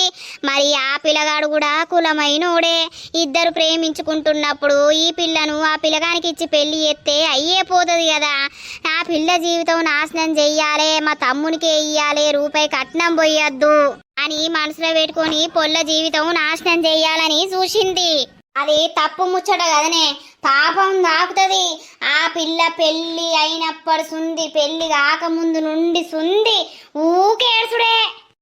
మరి ఆ పిల్లగాడు కూడా కులమైనోడే. ఇద్దరు ప్రేమించుకుంటున్నప్పుడు ఈ పిల్లను ఆ పిల్లగానికి ఇచ్చి పెళ్లి చేస్తే అయ్యే పోతుంది కదా. ఆ పిల్ల జీవితం నాశనం చెయ్యాలే, మా తమ్మునికే ఇయ్యాలే, రూపాయి కట్నం పోయొద్దు అని మనసులో పెట్టుకొని పొల్ల జీవితం నాశనం చెయ్యాలని చూసింది. అది తప్పు ముచ్చట కదనే, పాపం దాకుతుంది. ఆ పిల్ల పెళ్లి అయినప్పటి సుంది, పెళ్లి కాకముందు నుండి సుంది ఊకేడుసుడే.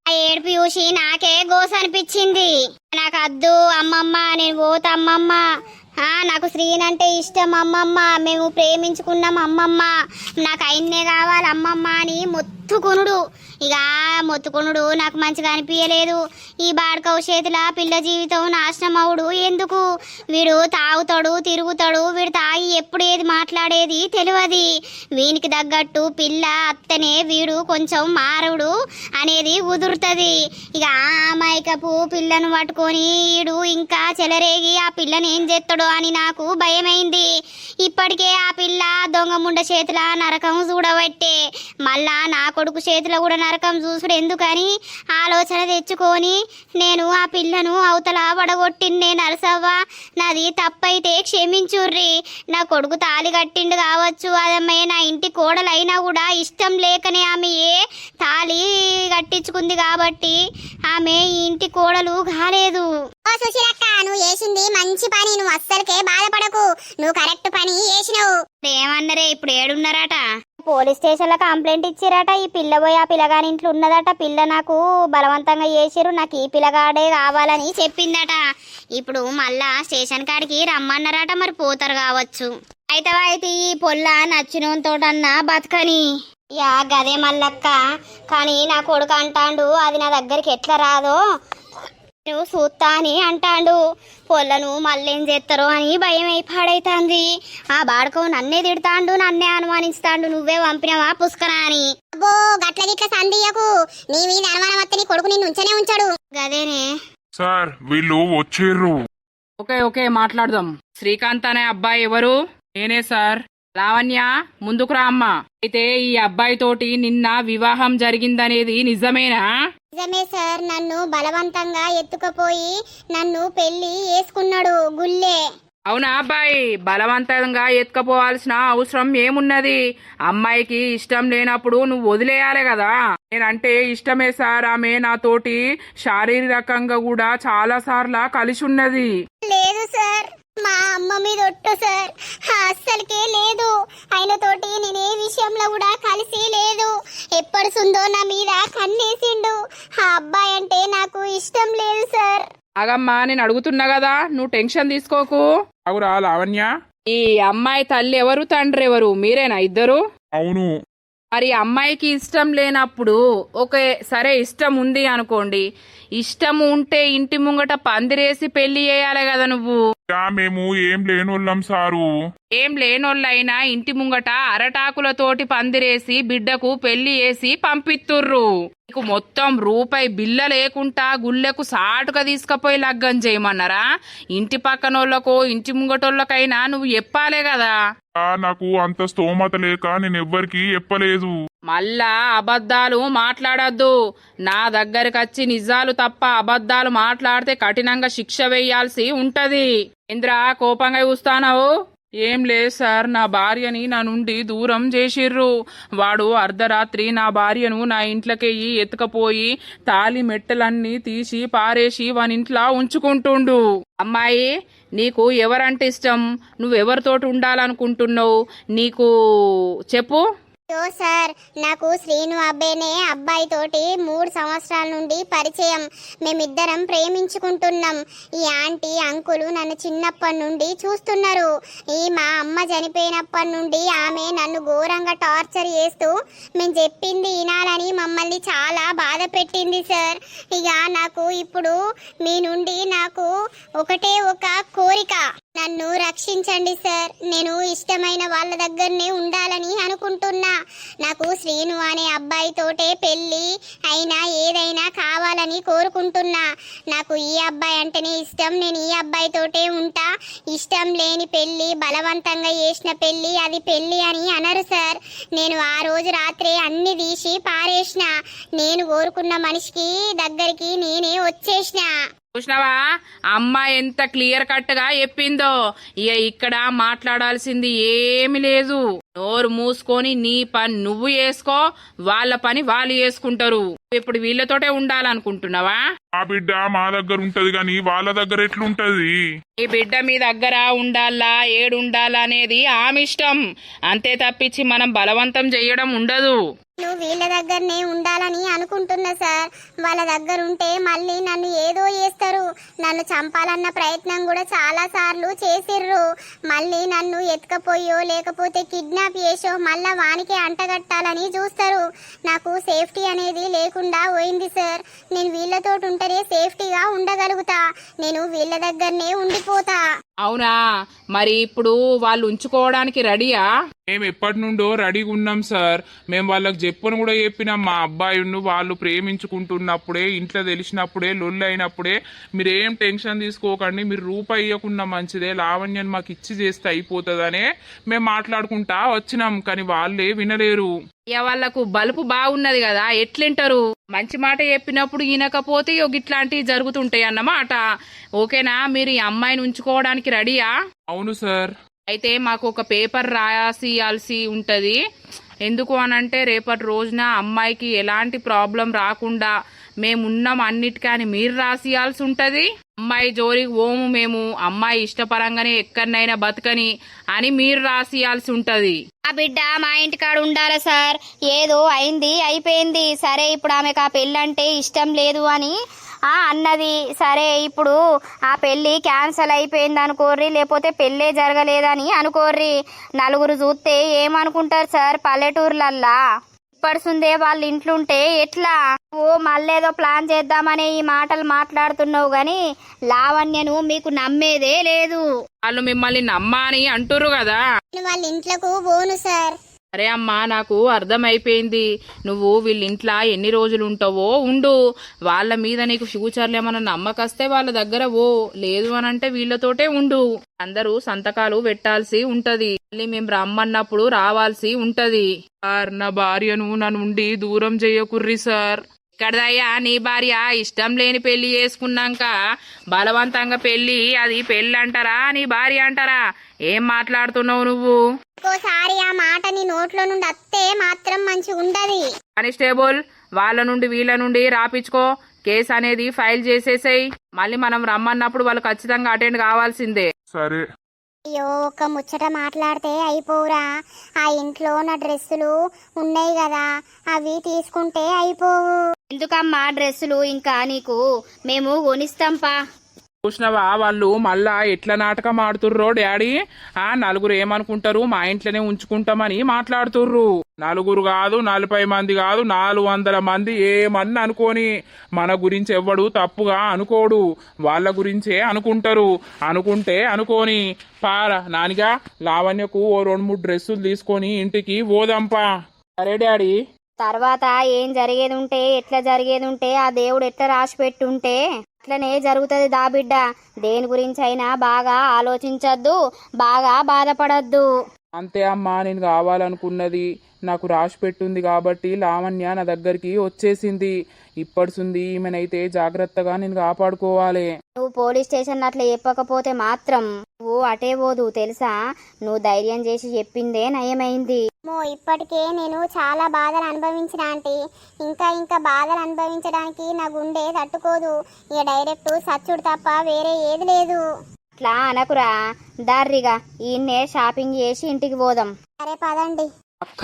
ఆ ఏడుపు చూసి నాకే గోస అనిపించింది. నాకు అద్దు అమ్మమ్మ, నేను పోతా అమ్మమ్మ, నాకు శ్రీనంటే ఇష్టం అమ్మమ్మ, మేము ప్రేమించుకున్నాం అమ్మమ్మ, నాకు ఆయన్నే కావాలి అమ్మమ్మ అని మొత్తుకునుడు. ఇక మొత్తుకునుడు నాకు మంచిగా అనిపించలేదు. ఈ బాడకవు చేతిలో పిల్ల జీవితం నాశనం అవుడు ఎందుకు? వీడు తాగుతాడు, తిరుగుతాడు, వీడు తాగి ఎప్పుడు ఏది మాట్లాడేది తెలియదు. వీనికి తగ్గట్టు పిల్ల అత్తనే వీడు కొంచెం మారవుడు అనేది కుదురుతుంది. ఇక ఆ అమాయకపు పిల్లను పట్టుకొని వీడు ఇంకా చెలరేగి ఆ పిల్లని ఏం చేస్తాడో అని నాకు భయమైంది. ఇప్పటికే ఆ పిల్ల దొంగ ముండ చేతుల నరకం చూడబట్టే మళ్ళా నా కొడుకు చేతిలో కూడా నరకం చూసుడు ఎందుకని ఆలోచన తెచ్చుకొని నేను ఆ పిల్లను అవతల పడగొట్టిండే. నరసవ్వ, నాది తప్పైతే క్షమించుర్రి. నా కొడుకు తాళి కట్టిండు కావచ్చు, అదమ్మే నా ఇంటి కోడలైనా కూడా ఇష్టం లేకనే ఆమె తాళి కట్టించుకుంది కాబట్టి ఆమె ఈ ఇంటి కోడలు కాలేదు. సుశీలక్క, నువ్వు చేసింది మంచి పని, నువ్వు అస్సలకే బాధపడకు, నువ్వు కరెక్ట్ పని చేసినావు. ఏమన్నారే ఇప్పుడు ఏడున్నారట? పోలీస్ స్టేషన్ లో కంప్లైంట్ ఇచ్చిరట. ఈ పిల్ల పోయి ఆ పిల్లగాని ఇంట్లో ఉన్నదట. పిల్ల నాకు బలవంతంగా చేసిరు, నాకు ఈ పిల్లగాడే కావాలని చెప్పిందట. ఇప్పుడు మళ్ళా స్టేషన్ కాడికి రమ్మన్నారట. మరి పోతారు కావచ్చు. అయితే ఈ పొల్ల నచ్చినతోటన్నా బతకని. యా గదే మల్లక్క, కానీ నా కొడుకు అంటాండు అది నా దగ్గరికి ఎట్లా రాదో నువ్వు చూస్తా అని అంటాండు. పొల్లను మళ్ళేం చేస్తారో అని భయం అయిపాడైతాంది. ఆ బాడకో నన్నే తిడతాండు, నన్నే అనుమానిస్తాండు, నువ్వే పంపినవా పుష్కరా అని. అబ్బో గట్ల గిట్ల సందియకు, నీ మీద అనుమానం వస్తే నీ కొడుకు నిన్ను ఉంచనే ఉంచాడు. గదేనే సార్, వీళ్ళు వచ్చిర్రు. ఓకే మాట్లాడదాం. శ్రీకాంత్ అనే అబ్బాయి ఎవరు? నేనే సార్. లావణ్య, ముందుకు రా అమ్మా. అయితే ఈ అబ్బాయి తోటి నిన్న వివాహం జరిగిందనేది నిజమేనా? నిజమే సార్, నన్ను బలవంతంగా ఎత్తుకుపోయి నన్ను పెళ్లి చేసుకున్నాడు గుల్లే. అవునా అబ్బాయి? బలవంతంగా ఎత్తుకపోవాల్సిన అవసరం ఏమున్నది? అమ్మాయికి ఇష్టం లేనప్పుడు నువ్వు వదిలేయాలి కదా. నేనంటే ఇష్టమే సార్, ఆమె నాతోటి శారీరకంగా కూడా చాలా సార్లు కలిసి ఉన్నది. లేదు సార్, మా అమ్మ మీద ఒట్టు సార్, అస్సలకే లేదు. ఆయనతోటి నేనే విషయంలో కూడా కలిసి లేదు. ఎప్పటి సుందో నా మీద కన్నేసిండు. ఆ అబ్బాయి అంటే నాకు ఇష్టం లేదు సార్. అగమ్మా, నేను అడుగుతున్నా కదా, నువ్వు టెన్షన్ తీసుకోకు. అవురా లావణ్య, ఈ అమ్మాయి తల్లి ఎవరు, తండ్రి ఎవరు? మీరేనా ఇద్దరు? అవును. మరి అమ్మాయికి ఇష్టం లేనప్పుడు ఓకే సరే, ఇష్టం ఉంది అనుకోండి, ఇష్టం ఉంటే ఇంటి ముంగట పందిరేసి పెళ్లి చేయాలి కదా నువ్వు. మేము ఏం లేనోళ్ళం సారు. ఏం లేనోళ్ళైనా ఇంటి ముంగట అరటాకులతోటి పందిరేసి బిడ్డకు పెళ్లి చేసి పంపిస్తుర్రు. నీకు మొత్తం రూపాయి బిల్ల లేకుండా గుళ్ళెకు సాటుగా తీసుకుపోయి లగ్గం చేయమన్నారా? ఇంటి పక్కనోళ్ళకో ఇంటి ముంగటోళ్ళకైనా నువ్వు చెప్పాలే కదా. నాకు అంత స్తోమత లేక నేను ఎవ్వరికి చెప్పలేదు. మళ్ళా అబద్ధాలు మాట్లాడద్దు. నా దగ్గరకు వచ్చి నిజాలు తప్ప అబద్ధాలు మాట్లాడితే కఠినంగా శిక్ష వేయాల్సి ఉంటది. ఇంద్రా కోపంగా చూస్తానావు? ఏం లేదు సార్, నా భార్యని నా నుండి దూరం చేసిర్రు. వాడు అర్ధరాత్రి నా భార్యను నా ఇంట్లోకెయ్యి ఎత్తుకపోయి తాలి మెట్టలన్నీ తీసి పారేసి వానింట్లో ఉంచుకుంటుండు. అమ్మాయి, నీకు ఎవరంటే ఇష్టం? నువ్వెవరితోటి ఉండాలనుకుంటున్నావు? నీకు చెప్పు. అయ్యో సార్, నాకు శ్రీను అబ్బాయినే అబ్బాయితోటి 3 సంవత్సరాల నుండి పరిచయం. మేమిద్దరం ప్రేమించుకుంటున్నాం. ఈ ఆంటీ అంకులు నన్ను చిన్నప్పటి నుండి చూస్తున్నారు. మా అమ్మ చనిపోయినప్పటి నుండి ఆమె నన్ను ఘోరంగా టార్చర్ చేస్తూ మేము చెప్పింది వినాలని మమ్మల్ని చాలా బాధ పెట్టింది సార్. ఇక నాకు ఇప్పుడు మీ నుండి నాకు ఒకటే ఒక కోరిక, నన్ను రక్షించండి సార్. నేను ఇష్టమైన వాళ్ళ దగ్గరనే ఉండాలని అనుకుంటున్నా. నాకు శ్రీను అనే అబ్బాయితోటే పెళ్ళి అయినా ఏదైనా కావాలని కోరుకుంటున్నా. నాకు ఈ అబ్బాయి అంటేనే ఇష్టం. నేను ఈ అబ్బాయితోటే ఉంటా. ఇష్టం లేని పెళ్ళి, బలవంతంగా చేసిన పెళ్ళి అది పెళ్ళి అని అనరు సార్. నేను ఆ రోజు రాత్రే అన్ని తీసి పారేసిన. నేను కోరుకున్న మనిషికి దగ్గరికి నేనే వచ్చేసిన. చూసినావా అమ్మ ఎంత క్లియర్ కట్ గా చెప్పిందో? ఇక ఇక్కడ మాట్లాడాల్సింది ఏమి లేదు. నోరు మూసుకొని నీ పని నువ్వు చేసుకో, వాళ్ళ పని వాళ్ళు చేసుకుంటారు. ఇప్పుడు వీళ్ళతోటే ఉండాలనుకుంటున్నావా? ఆ బిడ్డ మా దగ్గర ఉంటది గాని వాళ్ళ దగ్గర ఎట్లుంటది? ఈ బిడ్డ మీ దగ్గర ఉండాలా ఏడుండాలా అనేది ఆమె ఇష్టం. అంతే తప్పించి మనం బలవంతం చేయడం ఉండదు. నువ్వు వీళ్ళ దగ్గరనే ఉండాలని అనుకుంటున్నా సార్. వాళ్ళ దగ్గర ఉంటే మళ్ళీ నన్ను ఏదో చేస్తారు. నన్ను చంపాలన్న ప్రయత్నం కూడా చాలా సార్లు చేసిర్రు. మళ్ళీ నన్ను ఎత్తుకపోయో లేకపోతే కిడ్నాప్ చేసో మళ్ళా వానికే అంటగట్టాలని చూస్తారు. నాకు సేఫ్టీ అనేది లేకుండా పోయింది సార్. నేను వీళ్ళతో ఉంటేనే సేఫ్టీగా ఉండగలుగుతా. నేను వీళ్ళ దగ్గరనే ఉండిపోతా. అవునా? మరి ఇప్పుడు వాళ్ళు ఉంచుకోవడానికి రెడీయా? మేము ఎప్పటి నుండో రెడీగా ఉన్నాం సార్. మేము వాళ్ళకి చెప్పను కూడా చెప్పినాం. మా అబ్బాయిను వాళ్ళు ప్రేమించుకుంటున్నప్పుడే, ఇంట్లో తెలిసినప్పుడే, లొల్లి అయినప్పుడే మీరేం టెన్షన్ తీసుకోకండి, మీరు రూపాయి ఇవ్వకుండా మంచిదే, లావణ్యని మాకు ఇచ్చి చేస్తే అయిపోతుందనే మేము మాట్లాడుకుంటా వచ్చినాం. కానీ వాళ్ళే వినలేరు. ఇక వాళ్ళకు బలుపు బాగున్నది కదా, ఎట్లింటారు? మంచి మాట చెప్పినప్పుడు ఈనకపోతే ఇట్లాంటివి జరుగుతుంటాయి అన్నమాట. ఓకేనా? మీరు ఈ అమ్మాయిని ఉంచుకోవడానికి రెడీయా? అవును సార్. అయితే మాకు ఒక పేపర్ రాయాల్సి ఉంటది. ఎందుకు అనంటే రేపటి రోజున అమ్మాయికి ఎలాంటి ప్రాబ్లం రాకుండా మేమున్నాం అన్నిటికీ మీరు రాసియాల్సి ఉంటది. అమ్మాయి జోలికి ఓము మేము, అమ్మాయి ఇష్టపరంగానే ఎక్కడనైనా బతకని అని మీరు రాసియాల్సి ఉంటది. ఆ బిడ్డ మా ఇంటికాడ ఉండాలి సార్. ఏదో అయింది అయిపోయింది. సరే, ఇప్పుడు ఆమెకు ఆ పెళ్ళంటే ఇష్టం లేదు అని అన్నది. సరే, ఇప్పుడు ఆ పెళ్ళి క్యాన్సల్ అయిపోయింది అనుకోర్రి, లేకపోతే పెళ్ళే జరగలేదని అనుకోర్రి. నలుగురు చూస్తే ఏమనుకుంటారు సార్? పల్లెటూర్లల్లా ఇప్పడుసుందే వాళ్ళ ఇంట్లుంటే ఎట్లా? ఓ మళ్ళేదో ప్లాన్ చేద్దామనే ఈ మాటలు మాట్లాడుతున్నావు గాని లావణ్యను మీకు నమ్మేదే లేదు. వాళ్ళు మిమ్మల్ని నమ్మని అంటురు కదా. నేను వాళ్ళ ఇంట్లోకి పోను సార్. అరే అమ్మా, నాకు అర్థమైపోయింది. నువ్వు వీళ్ళింట్లో ఎన్ని రోజులు ఉంటావో ఉండు. వాళ్ళ మీద నీకు ఫ్యూచర్లో ఏమన్నా నమ్మకస్తే వాళ్ళ దగ్గర ఓ, లేదు అనంటే వీళ్ళతోటే ఉండు. అందరూ సంతకాలు పెట్టాల్సి ఉంటది. మళ్ళీ మేము రమ్మన్నప్పుడు రావాల్సి ఉంటది. సార్, నా భార్యను నా నుండి దూరం చేయకుర్రి సార్. ఇక్కడదయ్యా నీ భార్య ఇష్టం లేని పెళ్లి చేసుకున్నాక బలవంతంగా పెళ్లి, అది పెళ్లి అంటారా నీ భార్య అంటారా? ఏం మాట్లాడుతున్నావు నువ్వు? ఇంకోసారి ఆ మాట నీ నోట్లో నుండి అత్తే మాత్రం మంచిగా ఉండదు. కానిస్టేబుల్, వాళ్ళ నుండి వీళ్ళ నుండి రాపించుకో. కేసు అనేది ఫైల్ చేసేసాయి. మళ్ళీ మనం రమ్మన్నప్పుడు వాళ్ళు ఖచ్చితంగా అటెండ్ కావాల్సిందే. సరే. అయ్యో, ఒక ముచ్చట మాట్లాడితే అయిపోవురా? ఆ ఇంట్లో నా డ్రెస్సులు ఉన్నాయి కదా, అవి తీసుకుంటే అయిపోవు. ఎందుకమ్మా డ్రెస్సులు? ఇంకా నీకు మేము కొనిస్తాంపా. చూసినవా వాళ్ళు మళ్ళా ఎట్లా నాటకం ఆడుతుర్రో డాడీ? నలుగురు ఏమనుకుంటారు, మా ఇంట్లోనే ఉంచుకుంటామని మాట్లాడుతుర్రు. నలుగురు కాదు, 40 మంది కాదు, 400 మంది ఏమని అనుకోని మన గురించి ఎవ్వడు తప్పుగా అనుకోడు. వాళ్ళ గురించే అనుకుంటారు. అనుకుంటే అనుకోని పారా నానిగా, లావణ్యకు ఓ 2-3 డ్రెస్సులు తీసుకొని ఇంటికి పోదాంపా. సరే డాడీ. తర్వాత ఏం జరిగేది ఉంటే ఎట్లా జరిగేది ఉంటే ఆ దేవుడు ఎట్లా రాసి పెట్టుంటే అట్లనే జరుగుతుంది దా బిడ్డ. దేని గురించి అయినా బాగా ఆలోచించద్దు, బాగా బాధపడద్దు. అంతే అమ్మా, నేను కావాలనుకున్నది నాకు రాసి పెట్టుంది కాబట్టి లావణ్య నా దగ్గరికి వచ్చేసింది. ఇప్పటిసుంది ఈమెనైతే జాగ్రత్తగా నేను కాపాడుకోవాలి. నువ్వు పోలీస్ స్టేషన్ అట్లా చెప్పకపోతే మాత్రం నువ్వు అటే పోదు తెలుసా. నువ్వు ధైర్యం చేసి చెప్పిందే నయమైంది. ఇప్పటికే నేను చాలా బాధలు అనుభవించిన ఆంటీ. ఇంకా ఇంకా బాధలు అనుభవించడానికి నా గుండె తట్టుకోదు. ఇక డైరెక్ట్ సచ్చుడు తప్ప వేరే ఏది లేదు. అట్లా అనకురా, దారిగా ఈయన్నే షాపింగ్ చేసి ఇంటికి పోదాం. సరే పదండి. అక్క,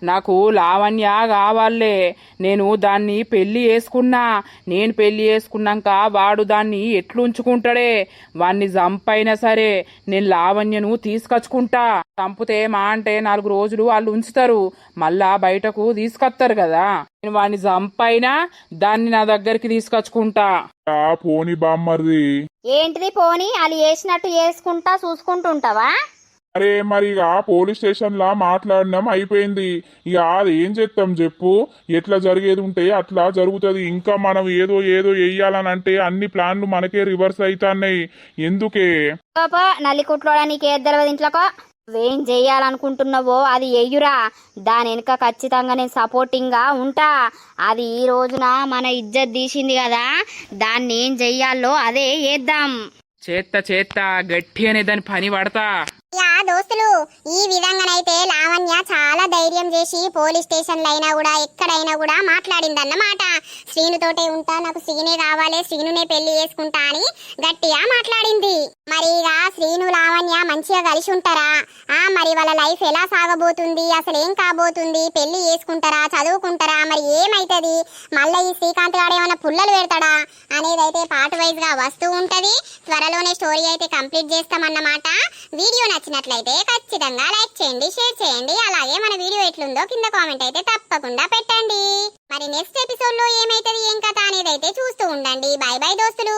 నాకు లావణ్య కావాలే. నేను దాన్ని పెళ్లి చేసుకున్నా. నేను పెళ్లి చేసుకున్నాక వాడు దాన్ని ఎట్లుంచుకుంటాడే. వాణ్ణి చంపైనా సరే నేను లావణ్యను తీసుకొచ్చుకుంటా. చంపితే మా అంటే 4 రోజులు వాళ్ళు ఉంచుతారు, మళ్ళా బయటకు తీసుకొస్తారు కదా. నేను వాణ్ణి చంపైనా దాన్ని నా దగ్గరికి తీసుకొచ్చుకుంటా. పోని బామ్మర్ది. ఏంటిది పోని? వాళ్ళు చేసినట్టు చేసుకుంటా చూసుకుంటుంటావా? అరే మరి ఇక పోలీస్ స్టేషన్ లా మాట్లాడినాం, అయిపోయింది. ఇక అది ఏం చేస్తాం చెప్పు. ఎట్లా జరిగేది ఉంటే అట్లా జరుగుతుంది. ఇంకా మనం ఏదో ఏదో వెయ్యాలని అంటే అన్ని ప్లాన్లు మనకే రివర్స్ అవుతున్నాయి. ఎందుకే నల్లికుట్లోడా నీకు ఏది తెలియదు ఇంట్లోకో. నువ్వేం చెయ్యాలనుకుంటున్నావో అది ఎయ్యురా. దాని వెనుక ఖచ్చితంగా నేను సపోర్టింగ్ గా ఉంటా. అది ఈ రోజున మన ఇజ్జత్ తీసింది కదా, దాన్ని ఏం చెయ్యాలో అదే చేద్దాం. చేత్త గట్టి అనే దాని పని పడతా. యా దోస్తులు, ఈ విధంగానైతే లావణ్య చాలా ధైర్యం చేసి పోలీస్ స్టేషన్లో అయినా కూడా ఎక్కడైనా కూడా మాట్లాడిందన్నమాట. శ్రీనుతోటే ఉంటా, నాకు శ్రీనే కావాలి, శ్రీనునే పెళ్లి చేసుకుంటా అని గట్టిగా మాట్లాడింది. మరి ఇక శ్రీను లావణ్య మంచిగా కలిసి ఉంటారా? మరి వాళ్ళ లైఫ్ ఎలా సాగబోతుంది, అసలు ఏం కాబోతుంది, పెళ్లి చేసుకుంటారా, చదువుకుంటారా, మరి ఏమైతుంది, మళ్ళీ ఈ శ్రీకాంత్ గారు ఏమైనా పుల్లలు పెడతాడా అనేది అయితే పార్ట్ వైజ్ గా వస్తూ ఉంటది. త్వరలోనే స్టోరీ అయితే కంప్లీట్ చేస్తామన్నమాట. వీడియో నచ్చినట్లయితే ఖచ్చితంగా లైక్ చేయండి, షేర్ చేయండి. అలాగే మన వీడియో ఎట్లుందో కింద కామెంట్ అయితే తప్పకుండా పెట్టండి. మరి నెక్స్ట్ ఎపిసోడ్ లో ఏమైతుంది, ఏం కథ అనేది అయితే చూస్తూ ఉండండి. బై బై దోస్తులు.